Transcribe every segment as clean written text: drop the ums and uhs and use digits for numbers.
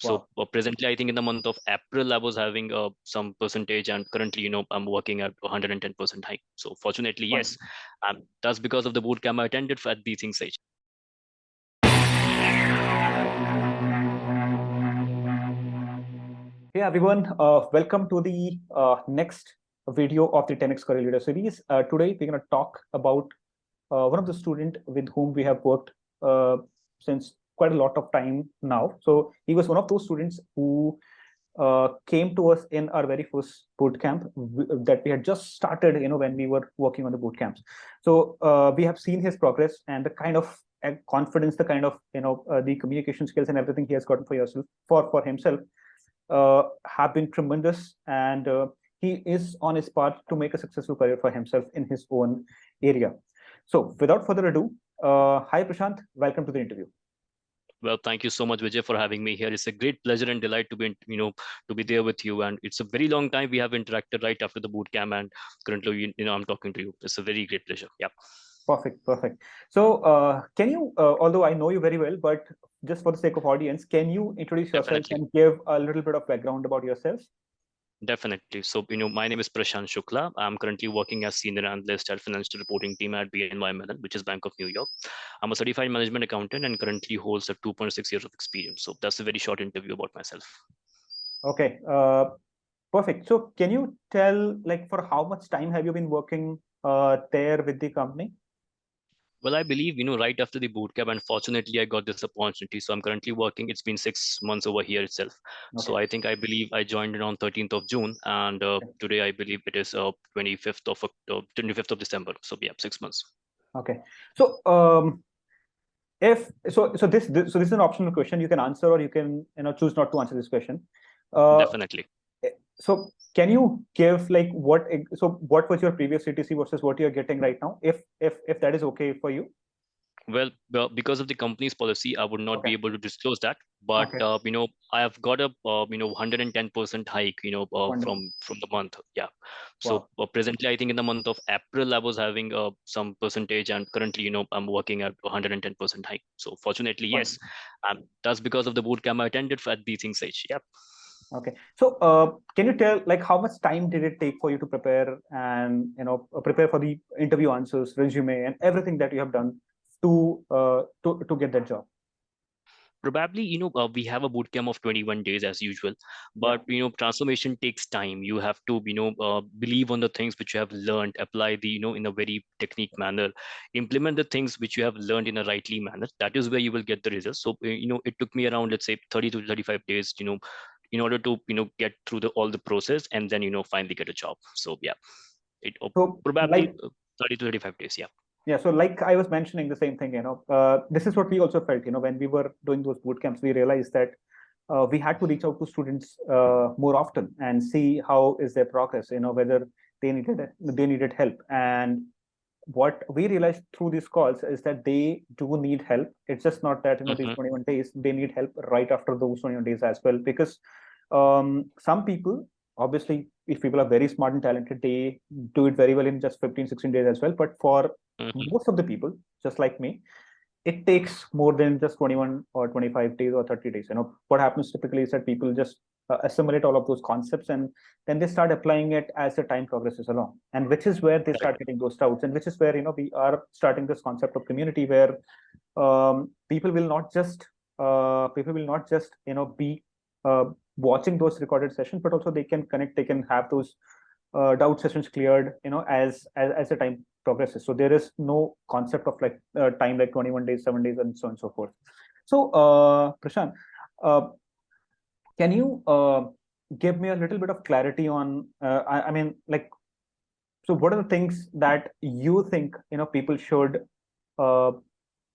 So Wow. presently, I think in the month of April, I was having some percentage, and currently, I'm working at 110% hike. So fortunately, yes, Wonderful. that's because of the boot camp I attended at the thing stage. Hey everyone, welcome to the next video of the 10x Career Leader series. Today we're going to talk about one of the students with whom we have worked since quite a lot of time now. So he was one of those students who came to us in our very first boot camp that we had just started, when we were working on the boot camps. So we have seen his progress and the kind of confidence, the kind of the communication skills and everything he has gotten for himself have been tremendous, and he is on his path to make a successful career for himself in his own area. So without further ado, hi Prashant, welcome to the interview. Well, thank you so much, Vijay, for having me here. It's a great pleasure and delight to be, to be there with you. And it's a very long time we have interacted right after the boot camp, and currently, I'm talking to you. It's a very great pleasure. Yeah. Perfect, perfect. So can you, although I know you very well, but just for the sake of audience, can you introduce yourself Definitely. and give a little bit of background about yourself? Definitely. So, my name is Prashant Shukla. I'm currently working as Senior Analyst at Financial Reporting Team at BNY Mellon, which is Bank of New York. I'm a certified management accountant and currently holds a 2.6 years of experience. So that's a very short interview about myself. Okay, perfect. So can you tell, like, for how much time have you been working there with the company? Well, I believe, right after the boot camp, unfortunately, I got this opportunity. So I'm currently working. It's been 6 months over here itself. Okay. So I believe I joined it on 13th of June. And today I believe it is 25th of October, 25th of December. So yeah, 6 months. Okay. So if so this is an optional question. You can answer or you can choose not to answer this question. Uh, Definitely. so can you give like what was your previous CTC versus what you're getting right now, if that is okay for you? Well, because of the company's policy, I would not Okay. be able to disclose that. But Okay. I have got a 110% hike, Wonderful. from the month. Yeah. So Wow. presently, I think in the month of April, I was having some percentage, and currently, I'm working at 110% hike. So fortunately, yes, Wonderful. that's because of the boot camp I attended at the thing stage. Yeah. Okay. So can you tell like how much time did it take for you to prepare and prepare for the interview answers, resume, and everything that you have done to get that job? Probably, we have a boot camp of 21 days as usual, Yeah. but transformation takes time. You have to believe on the things which you have learned, apply the in a very technique manner, implement the things which you have learned in a rightly manner. That is where you will get the results. So it took me around, let's say, 30 to 35 days, in order to get through all the process, and then finally get a job. So yeah, it So probably like 30 to 35 days. Yeah. yeah, so like I was mentioning the same thing, this is what we also felt, when we were doing those boot camps, we realized that we had to reach out to students more often and see how is their progress, whether they needed help. And what we realized through these calls is that they do need help. It's just not that these Hmm. 21 days, they need help right after those 21 days as well, because some people, obviously, if people are very smart and talented, they do it very well in just 15, 16 days as well. But for Hmm. most of the people, just like me, it takes more than just 21 or 25 days or 30 days. What happens typically is that people just assimilate all of those concepts, and then they start applying it as the time progresses along, and which is where they Correct. start getting those doubts, and which is where we are starting this concept of community, where people will not just be uh, watching those recorded sessions, but also they can connect, they can have those doubt sessions cleared as the time progresses. So there is no concept of like time like 21 days, 7 days, and so on and so forth. So Prashant, uh, can you give me a little bit of clarity on I mean, like, so what are the things that you think people should uh,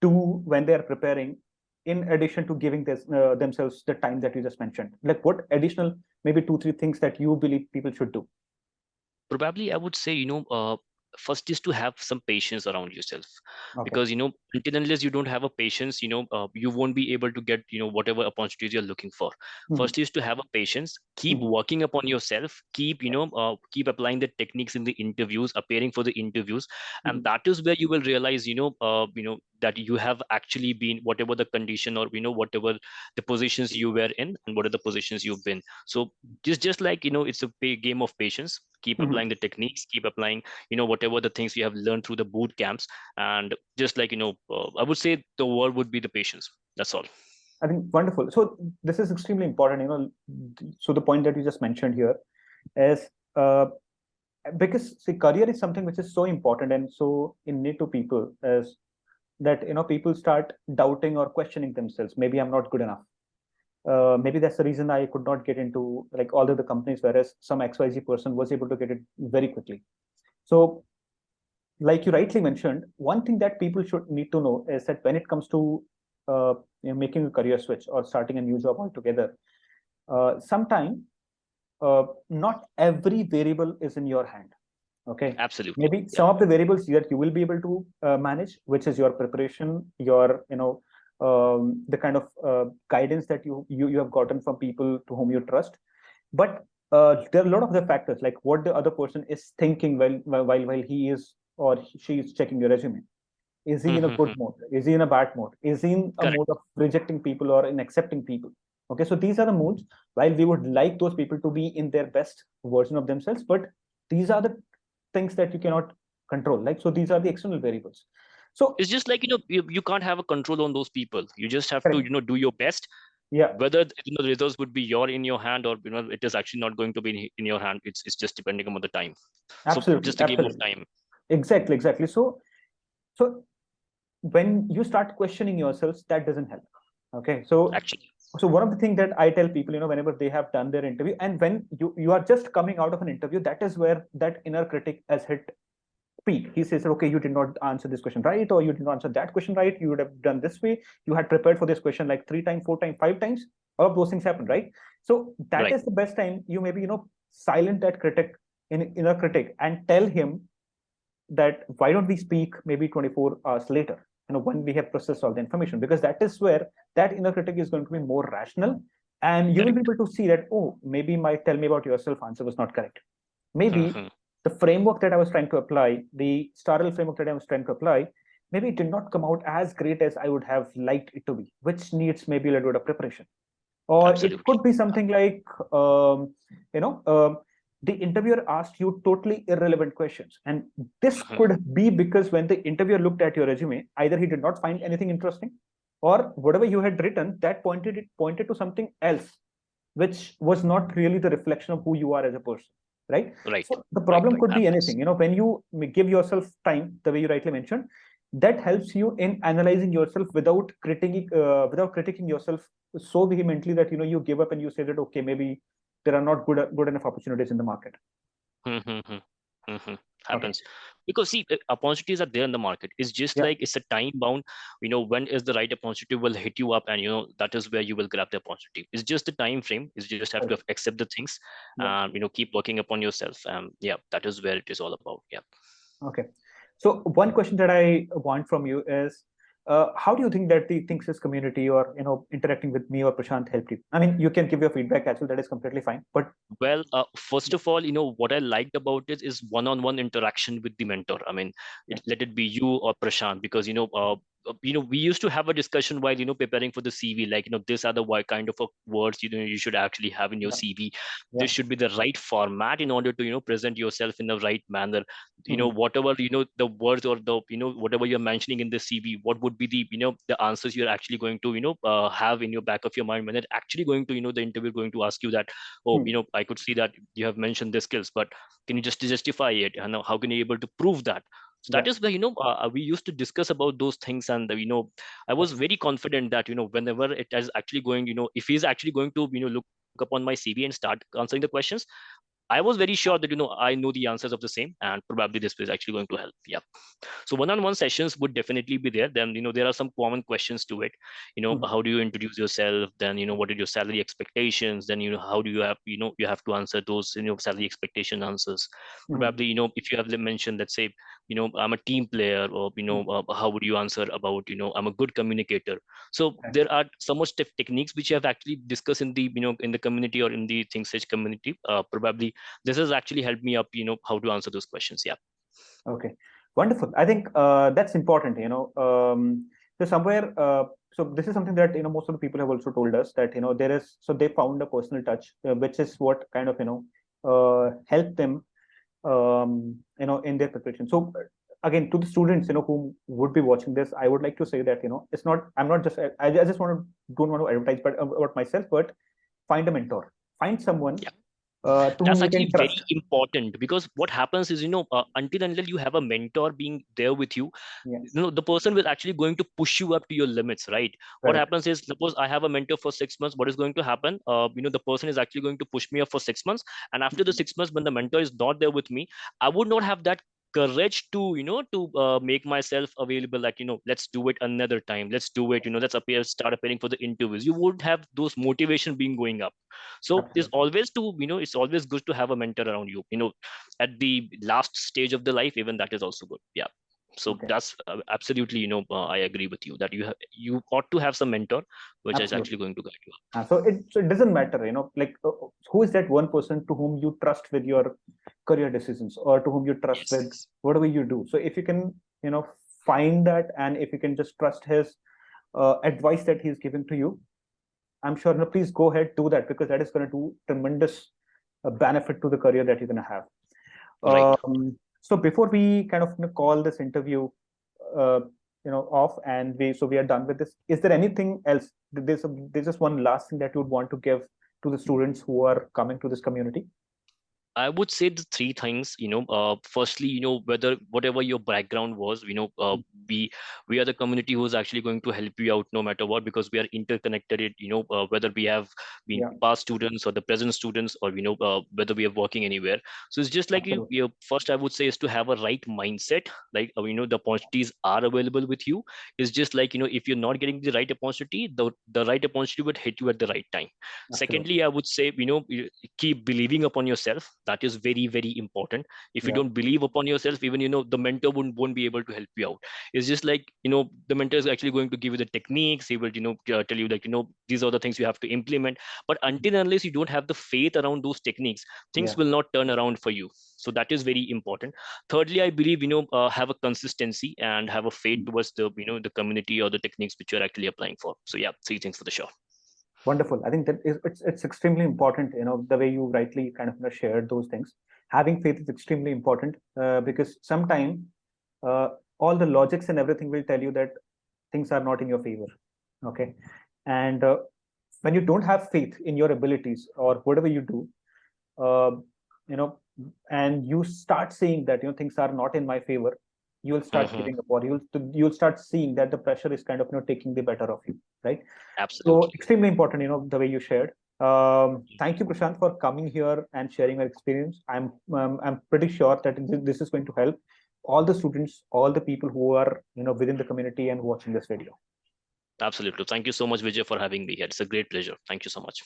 do when they are preparing, in addition to giving themselves the time that you just mentioned? Like, what additional, maybe 2 3 things that you believe people should do? Probably, I would say, first is to have some patience around yourself, Okay. because until unless you don't have a patience, you won't be able to get whatever opportunities you're looking for. Mhm. First is to have a patience, keep Mhm. working upon yourself, keep applying the techniques in the interviews, appearing for the interviews, and Mhm. that is where you will realize that you have actually been whatever the condition, or whatever the positions you were in, and what are the positions you've been. So just like it's a game of patience. Keep Mhm. applying the techniques, keep applying whatever the things you have learned through the boot camps, and just like I would say the word would be the patience. That's all. I think wonderful. So this is extremely important. So the point that you just mentioned here is because see, career is something which is so important and so innate to people, is that people start doubting or questioning themselves. Maybe I'm not good enough. Maybe that's the reason I could not get into like all of the companies, whereas some XYZ person was able to get it very quickly. So, like you rightly mentioned, one thing that people should need to know is that when it comes to making a career switch or starting a new job altogether, sometime not every variable is in your hand. Okay, Absolutely. maybe Yeah. some of the variables that you will be able to manage, which is your preparation, your the kind of guidance that you have gotten from people to whom you trust. But there are a lot of the factors, like what the other person is thinking while he is or she is checking your resume. Is he in a good mode? Is he in a bad mode? Is he in a Correct. mode of rejecting people or in accepting people? Okay, so these are the moods. While we would like those people to be in their best version of themselves, but these are the things that you cannot control. Like, so these are the external variables. So, It's just like you can't have a control on those people. You just have to correct. do your best. Yeah, Whether the results would be in your hand, or it is actually not going to be in your hand. It's just depending on the time. So absolutely, just a game of absolutely, time. exactly, exactly. So when you start questioning yourselves, that doesn't help. Okay, Actually. so one of the things that I tell people, whenever they have done their interview, and when you are just coming out of an interview, that is where that inner critic has hit peak. He says, okay, you did not answer this question right, or you did not answer that question right. You would have done this way. You had prepared for this question like 3 times, 4 times, 5 times. All of those things happen, right? So that Right. is the best time you maybe silent that critic, inner critic, and tell him that why don't we speak maybe 24 hours later, when we have processed all the information, because that is where that inner critic is going to be more rational, and you will be Correct. able to see that, oh, maybe my tell me about yourself answer was not correct. Maybe Mhm. the framework that I was trying to apply, the Starl framework that I was trying to apply, maybe it did not come out as great as I would have liked it to be, which needs maybe a little bit of preparation. Or it Absolutely. could be something like, you know, the interviewer asked you totally irrelevant questions. And this Mhm. could be because when the interviewer looked at your resume, either he did not find anything interesting, or whatever you had written that pointed to something else, which was not really the reflection of who you are as a person, right? Right. So the Right. problem could be Happens. anything. When you give yourself time, the way you rightly mentioned, that helps you in analyzing yourself without critiquing yourself so vehemently that you give up and you say that, okay, maybe there are not good enough opportunities in the market. Mhm. Mhm. Okay. Happens because see, opportunities are there in the market. It's just Yeah. like it's a time bound. When is the right opportunity will hit you up, and that is where you will grab the opportunity. It's just the time frame. You just have to Correct. accept the things, Yeah. and keep working upon yourself. Yeah, that is where it is all about. Yeah. Okay. So one question that I want from you is, how do you think that the ThinkSys community or interacting with me or Prashant helped you? I mean, you can give your feedback as well. That is completely fine. But Well, first of all, what I liked about it is one-on-one interaction with the mentor. I mean, yeah, let it be you or Prashant, because we used to have a discussion while preparing for the CV, like these are the kind of words you should actually have in your yeah, CV. yeah. This should be the right format in order to present yourself in the right manner. Mhm. Whatever the words, or the whatever you're mentioning in the CV, what would be the the answers you're actually going to have in your back of your mind when it actually going to the interview going to ask you that, oh, Mhm. I could see that you have mentioned the skills, but can you just justify it, and how can you able to prove that? So Yeah. that is where we used to discuss about those things, and I was Okay. very confident that whenever it is actually going, if he's actually going to look upon my CV and start answering the questions, I was very sure that, I know the answers of the same, and probably this is actually going to help. Yeah. So one-on-one sessions would definitely be there. Then, there are some common questions to it. How do you introduce yourself? Then, what are your salary expectations? Then, how do you have, you have to answer those, salary expectation answers. Probably, if you have mentioned, let's say, I'm a team player, or, how would you answer about, I'm a good communicator. So there are so much techniques which you have actually discussed in the, in the community or in the Think Sage community. Probably this has actually helped me up, how to answer those questions. Yeah. Okay, wonderful. I think that's important. So somewhere, so this is something that most of the people have also told us that there is. So they found a personal touch, which is what kind of helped them in their preparation. So again, to the students who would be watching this, I would like to say that it's not. I'm not just. I just don't want to advertise, but about myself. But find a mentor. Find someone Yeah. to whom That's you actually can very trust. important, because what happens is, until and until you have a mentor being there with you, Yes, the person will actually going to push you up to your limits, right? What correct. happens is, suppose I have a mentor for 6 months, what is going to happen? The person is actually going to push me up for 6 months, and after the 6 months, when the mentor is not there with me, I would not have that courage to make myself available, like, let's do it another time, let's do it, let's start appearing for the interviews. You would have those motivation being going up. So there's Absolutely. always to, it's always good to have a mentor around you, at the last stage of the life, even that is also good. Yeah. So Okay. that's absolutely, I agree with you that you ought to have some mentor which is Absolutely. actually going to guide you. So it doesn't matter, like who is that one person to whom you trust with your career decisions, or to whom you trust with Yes. whatever you do. So if you can, find that, and if you can just trust his advice that he's giving to you, I'm sure, please go ahead, do that, because that is going to do tremendous benefit to the career that you're going to have. Right. So before we kind of call this interview, uh, off, and we are done with this. Is there anything else? There's just one last thing that you would want to give to the students who are coming to this community? I would say the three things, firstly, whether whatever your background was, we we are the community who is actually going to help you out no matter what, because we are interconnected. Whether we have been Yeah, past students or the present students, or whether we are working anywhere. So it's just like absolutely. first I would say is to have a right mindset. Like the opportunities are available with you. It's just like if you're not getting the right opportunity, the right opportunity would hit you at the right time. Absolutely. Secondly, I would say keep believing upon yourself. That is very, very important. If you Yeah. don't believe upon yourself, even the mentor won't be able to help you out. It's just like the mentor is actually going to give you the techniques. He will tell you, like, these are the things you have to implement. But until and unless you don't have the faith around those techniques, things Yeah. will not turn around for you. So that is very important. Thirdly, I believe have a consistency and have a faith Mm. towards the community or the techniques which you're actually applying for. So yeah, three things for the show. Wonderful. I think that it's extremely important. The way you rightly kind of shared those things. Having faith is extremely important, because sometimes uh, all the logics and everything will tell you that things are not in your favor. Okay, and when you don't have faith in your abilities or whatever you do, uh, you know and you start seeing that things are not in my favor, you will start Mhm. giving up, or you'll start seeing that the pressure is kind of taking the better of you, right? So Absolutely. extremely important, the way you shared. Thank you, Prashant, for coming here and sharing your experience. I'm pretty sure that this is going to help all the students, all the people who are within the community and watching this video. Absolutely. Thank you so much, Vijay, for having me here. It's a great pleasure. Thank you so much.